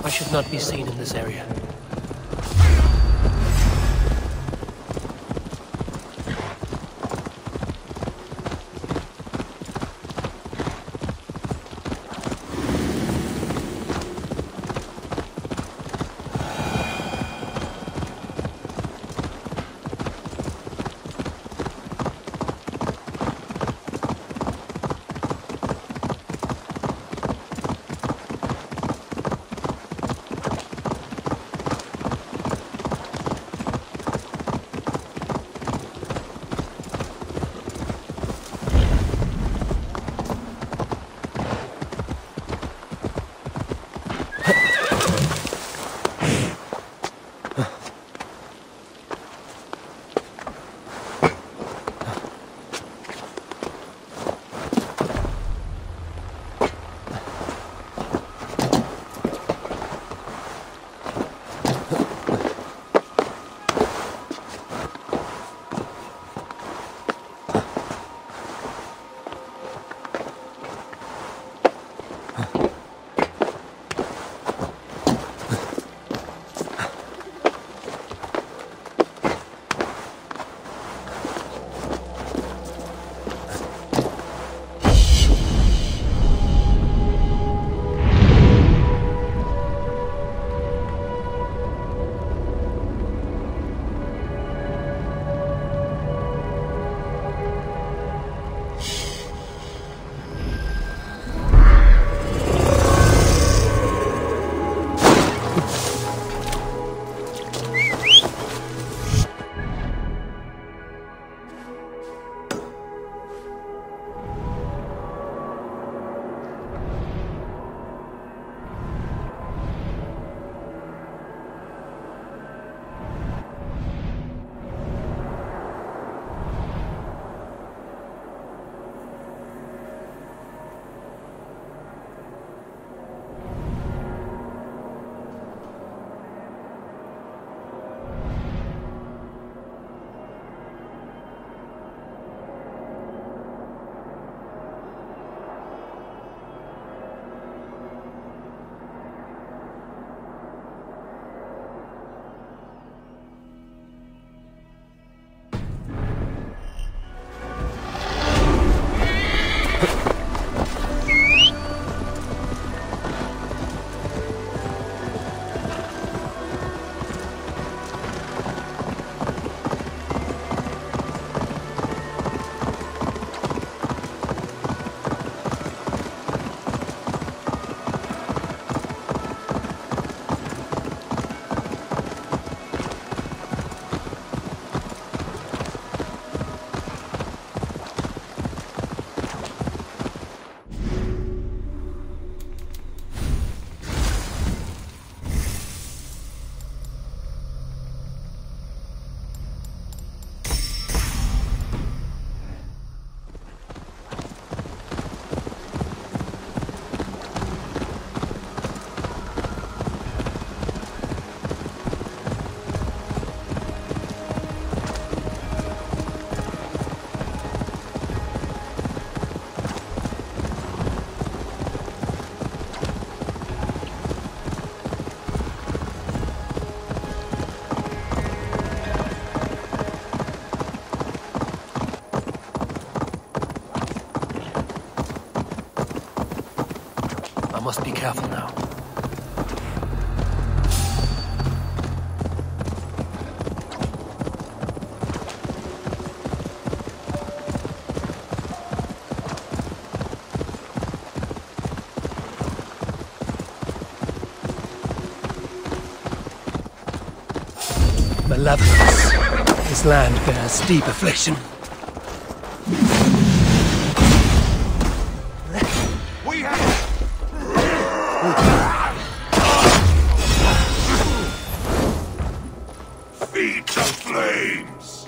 I should not be seen in this area. Must be careful now. Malevolence This land bears deep affliction. We have... Feet of flames!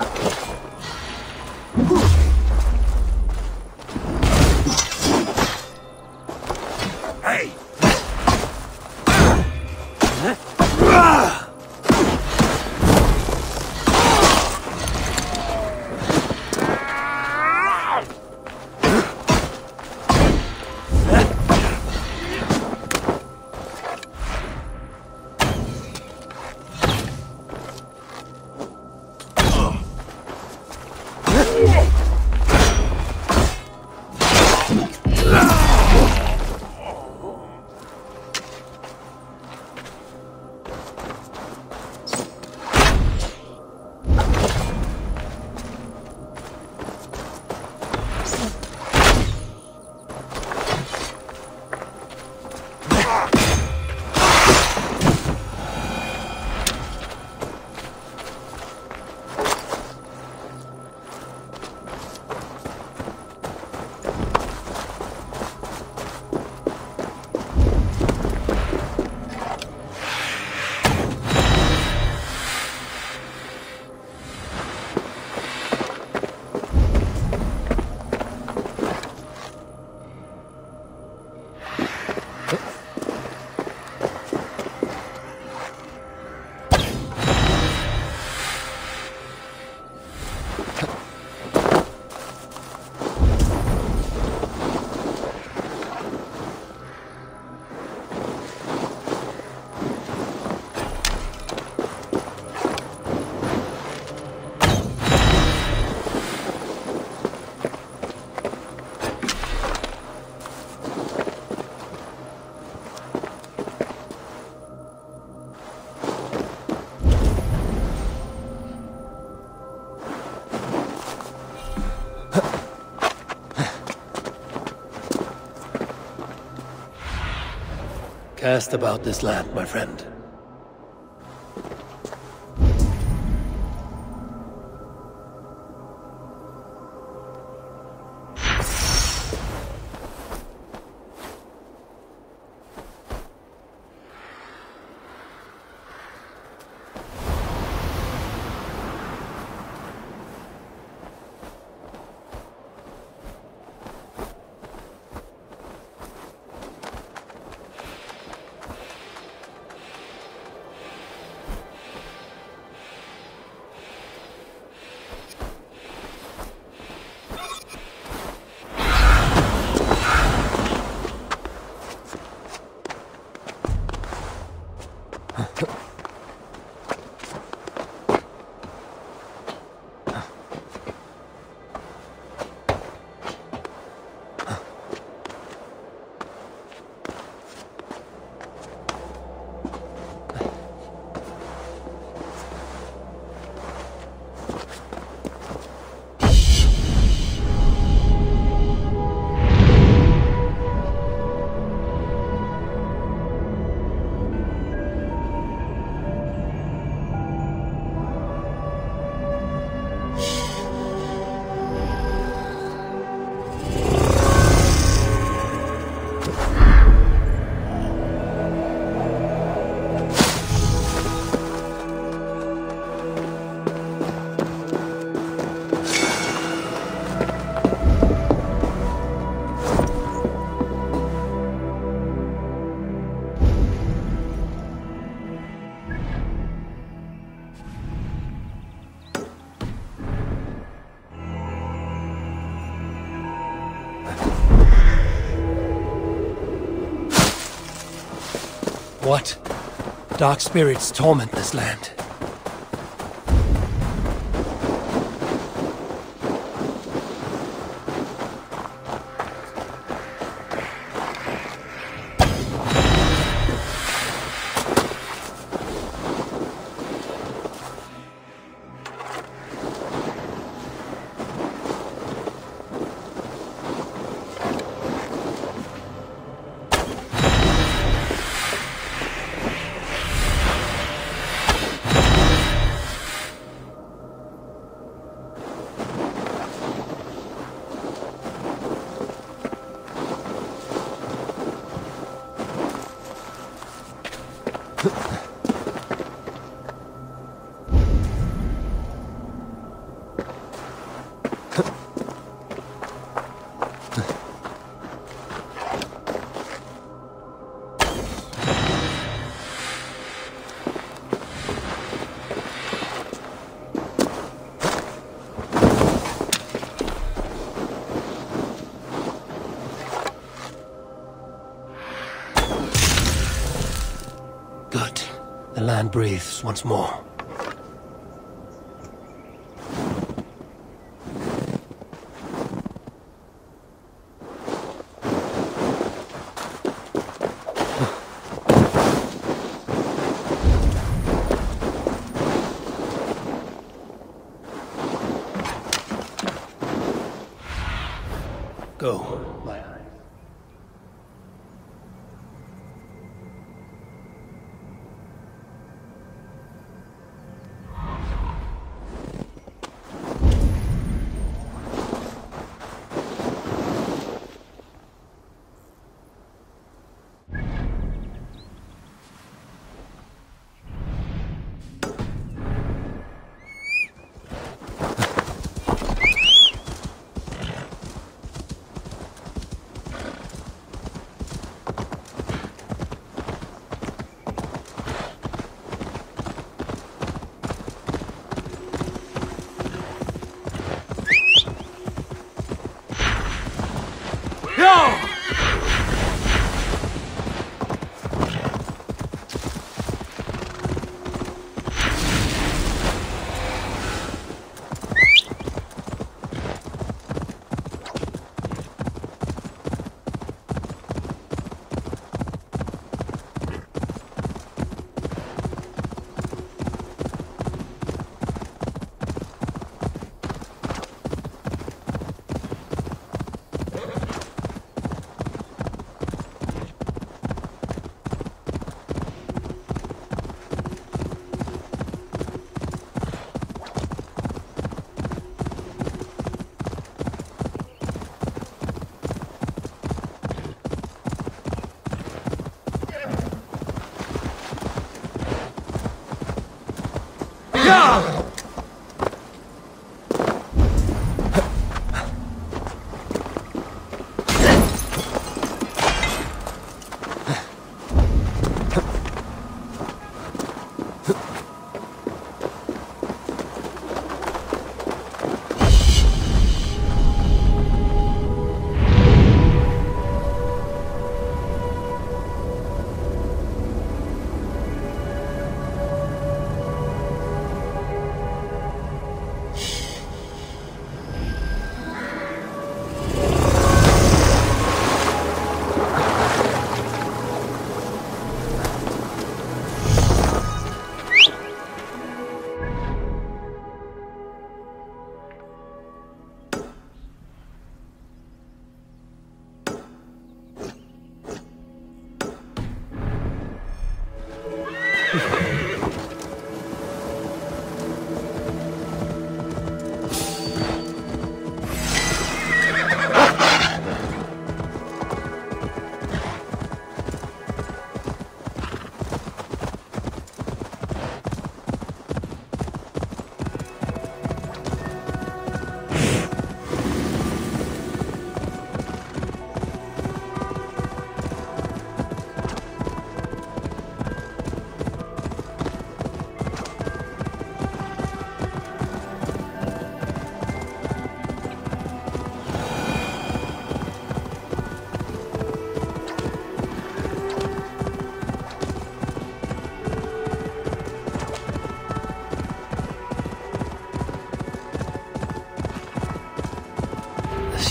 Hey! Cast about this land, my friend. What? Dark spirits torment this land. Good. The land breathes once more. Go, my eyes.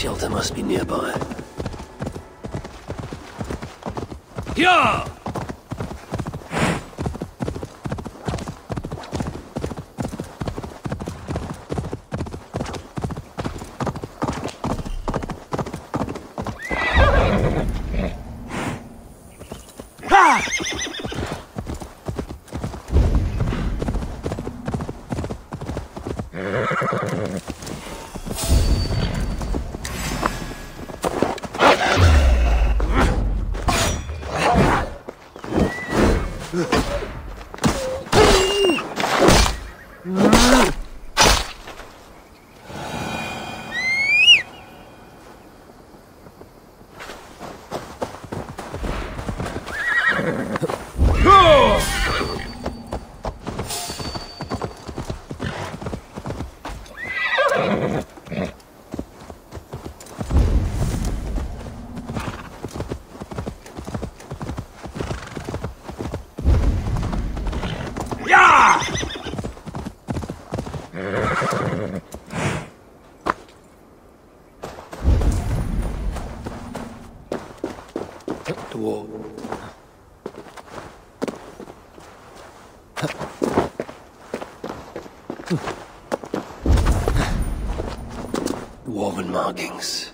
Shelter must be nearby. Yeah! Dwarven markings.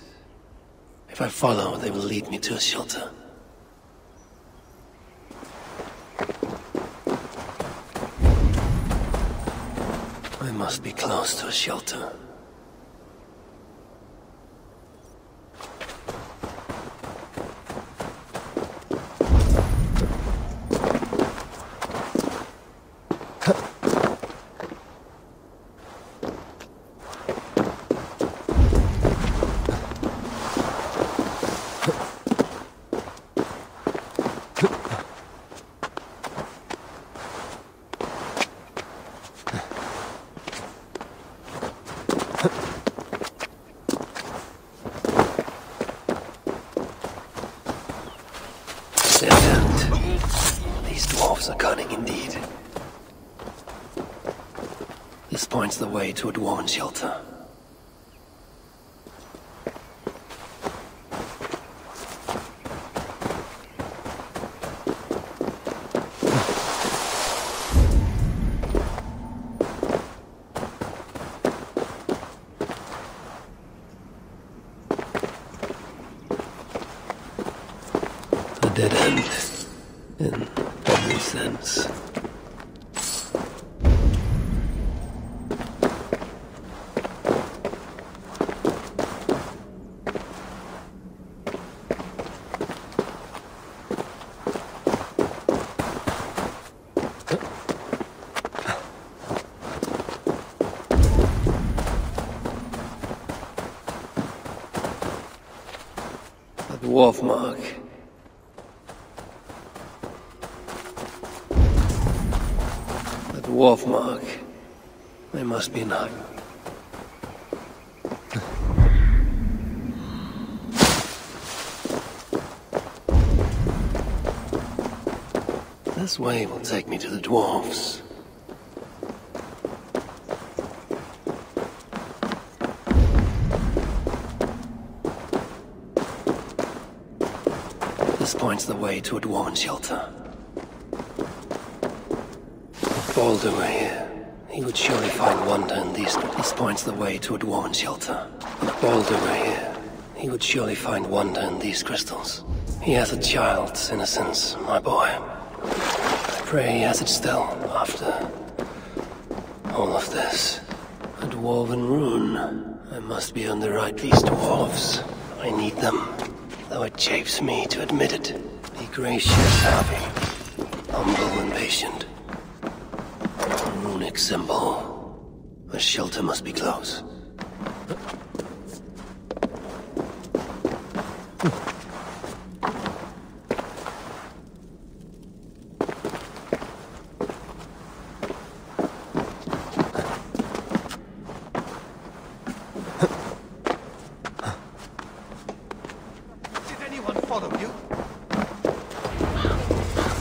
If I follow, they will lead me to a shelter. I must be close to a shelter. These dwarves are cunning indeed. This points the way to a dwarven shelter. A dead end, in every sense. A dwarf mark. Dwarf mark. They must be not. This way will take me to the dwarves. This points the way to a dwarven shelter. Baldur were here. He would surely find wonder in these. This points the way to a dwarven shelter. If Baldur were here, he would surely find wonder in these crystals. He has a child's innocence, my boy. I pray he has it still, after all of this. A dwarven rune. I must be underwrite these dwarves. I need them, though it chafes me to admit it. Be gracious, Harvey. Humble and patient. Runic symbol. A shelter must be close. Did anyone follow you?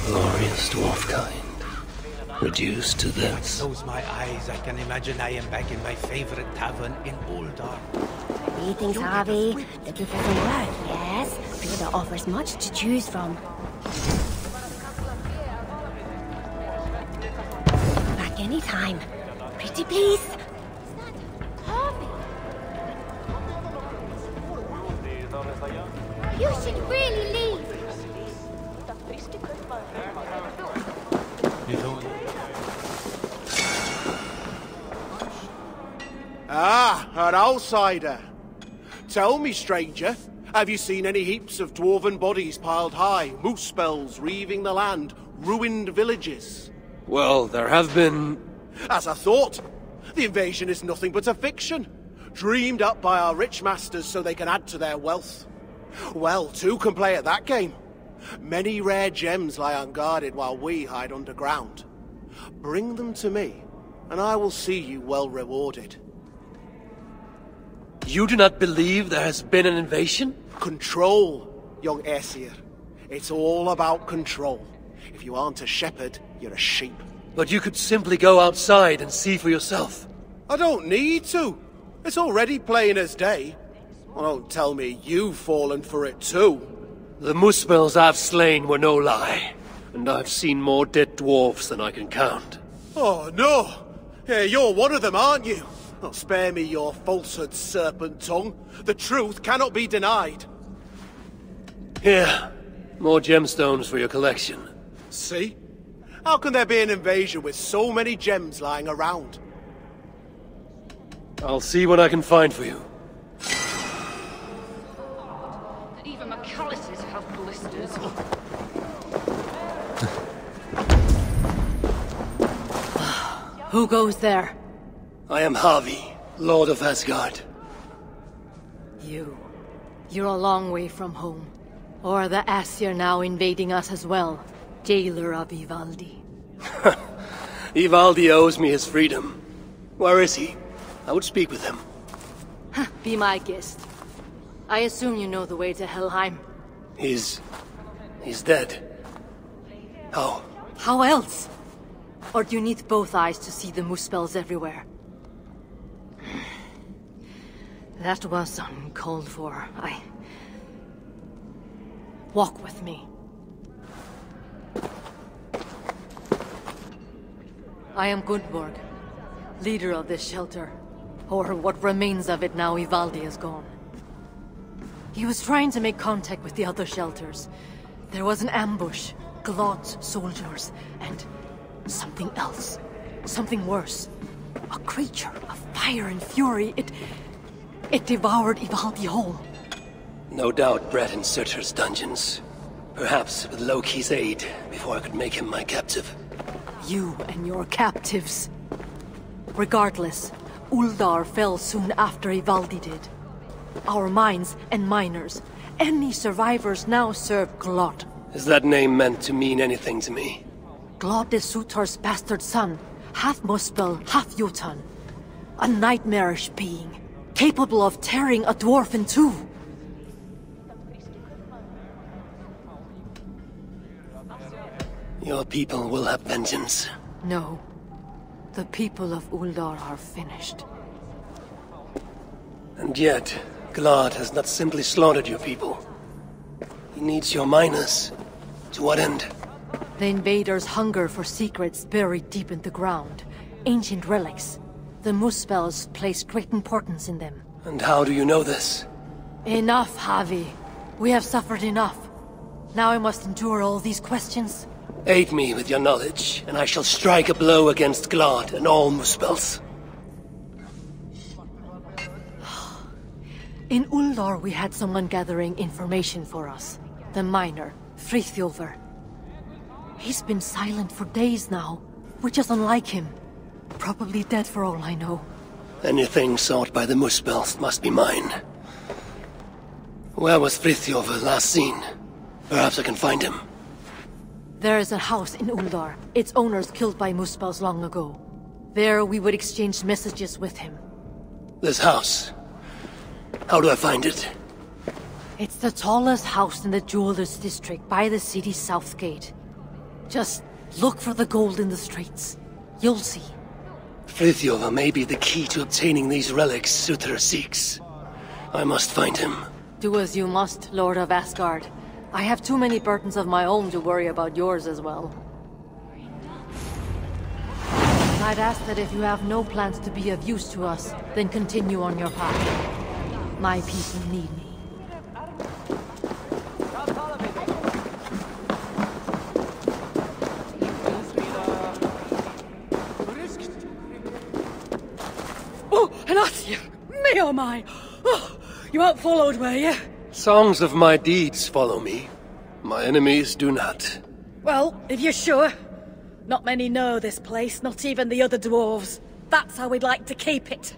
Glorious dwarf kind. Reduced to this. Close my eyes, I can imagine I am back in my favorite tavern in Uldar. Greetings, Harvey. Looking for some work, yes? Uldar offers much to choose from. Back anytime. Pretty please. Harvey! You should really leave. Ah, an outsider. Tell me, stranger, have you seen any heaps of dwarven bodies piled high, moose spells reaving the land, ruined villages? Well, there have been... As I thought, the invasion is nothing but a fiction, dreamed up by our rich masters so they can add to their wealth. Well, two can play at that game. Many rare gems lie unguarded while we hide underground. Bring them to me, and I will see you well rewarded. You do not believe there has been an invasion? Control, young Aesir. It's all about control. If you aren't a shepherd, you're a sheep. But you could simply go outside and see for yourself. I don't need to. It's already plain as day. Well, don't tell me you've fallen for it too. The Muspels I've slain were no lie, and I've seen more dead dwarves than I can count. Oh, no! Yeah, you're one of them, aren't you? Oh, spare me your falsehood, serpent tongue. The truth cannot be denied. Here, more gemstones for your collection. See? How can there be an invasion with so many gems lying around? I'll see what I can find for you. Even McAllister's have blisters. Who goes there? I am Havi, Lord of Asgard. You're a long way from home. Or the Aesir now invading us as well. Jailer of Ivaldi. Ivaldi owes me his freedom. Where is he? I would speak with him. Be my guest. I assume you know the way to Helheim. He's dead. How? How else? Or do you need both eyes to see the Muspels everywhere? That was uncalled for. Walk with me. I am Gudborg, leader of this shelter. Or what remains of it now Ivaldi is gone. He was trying to make contact with the other shelters. There was an ambush, Glod's soldiers, and something else. Something worse. A creature of fire and fury. It devoured Ivaldi whole. No doubt bred in Surtur's dungeons. Perhaps with Loki's aid, before I could make him my captive. You and your captives. Regardless, Uldar fell soon after Ivaldi did. Our mines and miners, any survivors now serve Glod. Is that name meant to mean anything to me? Glod is Surtur's bastard son, half Muspel, half Jotun. A nightmarish being, capable of tearing a dwarf in two. Your people will have vengeance. No. The people of Uldar are finished. And yet, Glod has not simply slaughtered your people. He needs your miners. To what end? The invaders hunger for secrets buried deep in the ground. Ancient relics. The Muspels place great importance in them. And how do you know this? Enough, Havi. We have suffered enough. Now I must endure all these questions. Aid me with your knowledge, and I shall strike a blow against Glod and all Muspels. In Uldar we had someone gathering information for us. The miner, Frithjofr. He's been silent for days now, which is unlike him. Probably dead for all I know. Anything sought by the Muspels must be mine. Where was Frithjofr last seen? Perhaps I can find him. There is a house in Uldar. Its owners killed by Muspels long ago. There we would exchange messages with him. This house. How do I find it? It's the tallest house in the Jewelers District by the city's south gate. Just look for the gold in the streets. You'll see. Frithjofr may be the key to obtaining these relics Surtur seeks. I must find him. Do as you must, Lord of Asgard. I have too many burdens of my own to worry about yours as well. I'd ask that if you have no plans to be of use to us, then continue on your path. My people need me. Oh, an Asir! Me oh my! Oh, you weren't followed, were you? Songs of my deeds follow me. My enemies do not. Well, if you're sure. Not many know this place, not even the other dwarves. That's how we'd like to keep it.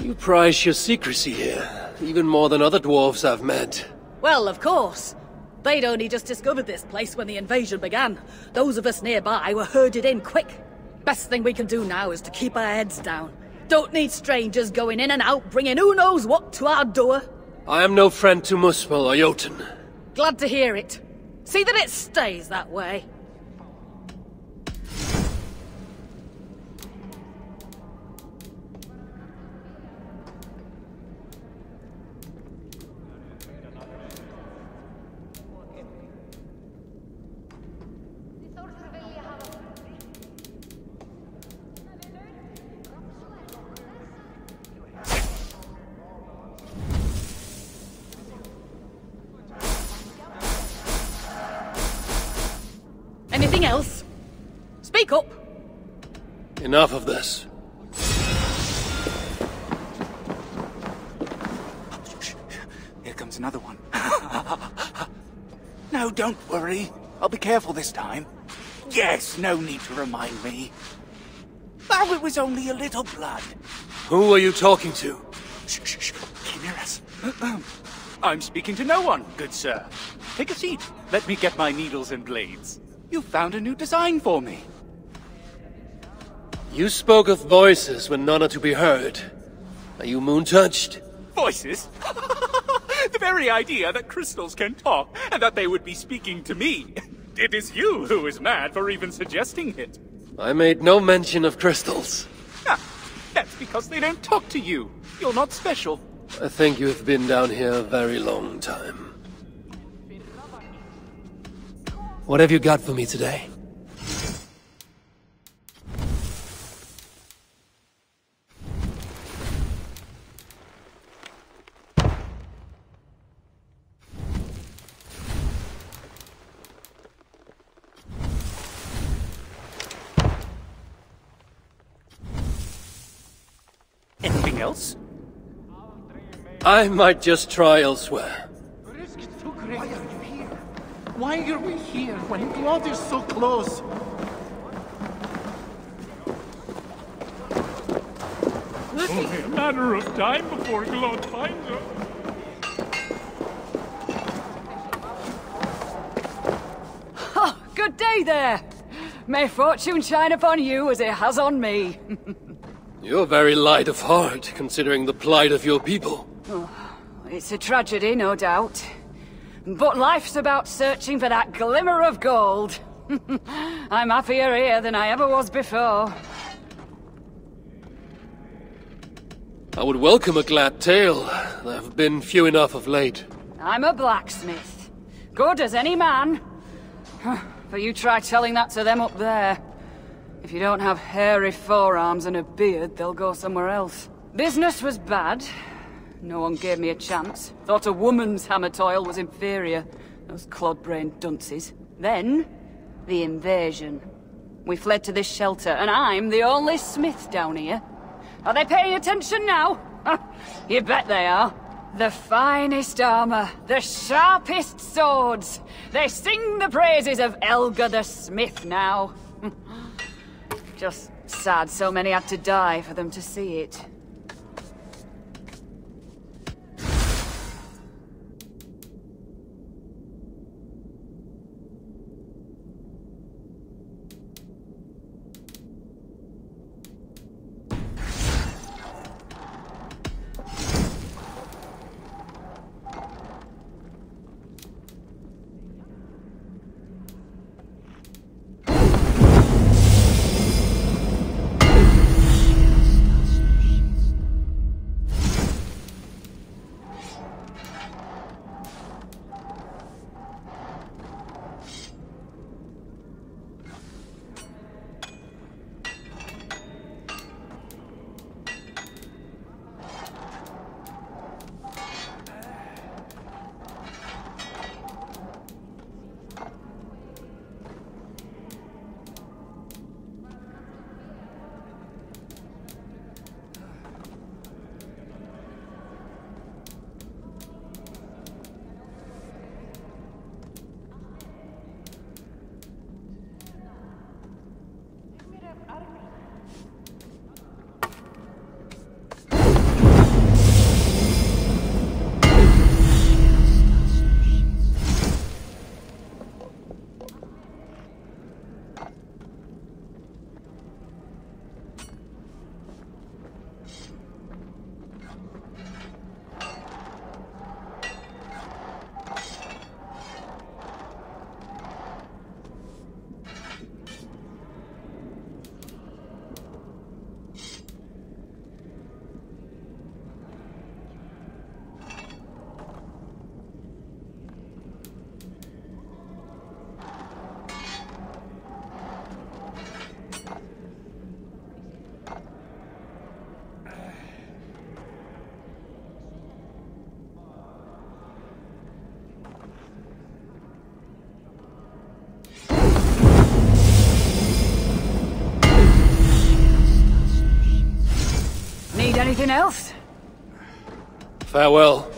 You prize your secrecy here, even more than other dwarves I've met. Well, of course. They'd only just discovered this place when the invasion began. Those of us nearby were herded in quick. Best thing we can do now is to keep our heads down. Don't need strangers going in and out, bringing who knows what to our door. I am no friend to Muspel or Jotun. Glad to hear it. See that it stays that way. Anything else? Speak up! Enough of this. Here comes another one. No, don't worry. I'll be careful this time. Yes, no need to remind me. Oh, it was only a little blood. Who are you talking to? Shh, shh, shh. Keep near us. I'm speaking to no one, good sir. Take a seat. Let me get my needles and blades. You found a new design for me. You spoke of voices when none are to be heard. Are you moon-touched? Voices? The very idea that crystals can talk, and that they would be speaking to me. It is you who is mad for even suggesting it. I made no mention of crystals. Ah, that's because they don't talk to you. You're not special. I think you have been down here a very long time. What have you got for me today? Anything else? I might just try elsewhere. Why are we here when blood is so close? Only a matter of time before Glod finds us. Oh, good day there. May fortune shine upon you as it has on me. You're very light of heart, considering the plight of your people. Oh, it's a tragedy, no doubt. But life's about searching for that glimmer of gold. I'm happier here than I ever was before. I would welcome a glad tale. There have been few enough of late. I'm a blacksmith. Good as any man. But you try telling that to them up there. If you don't have hairy forearms and a beard, they'll go somewhere else. Business was bad. No one gave me a chance. Thought a woman's hammer toil was inferior. Those clod-brained dunces. Then, the invasion. We fled to this shelter, and I'm the only smith down here. Are they paying attention now? You bet they are. The finest armor, the sharpest swords. They sing the praises of Elga the Smith now. Just sad so many had to die for them to see it. Anything else? Farewell.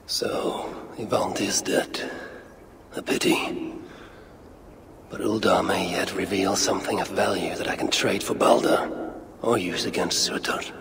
So, Yvonne is dead. A pity. But Uldar may yet reveal something of value that I can trade for Baldur, or use against Surtur.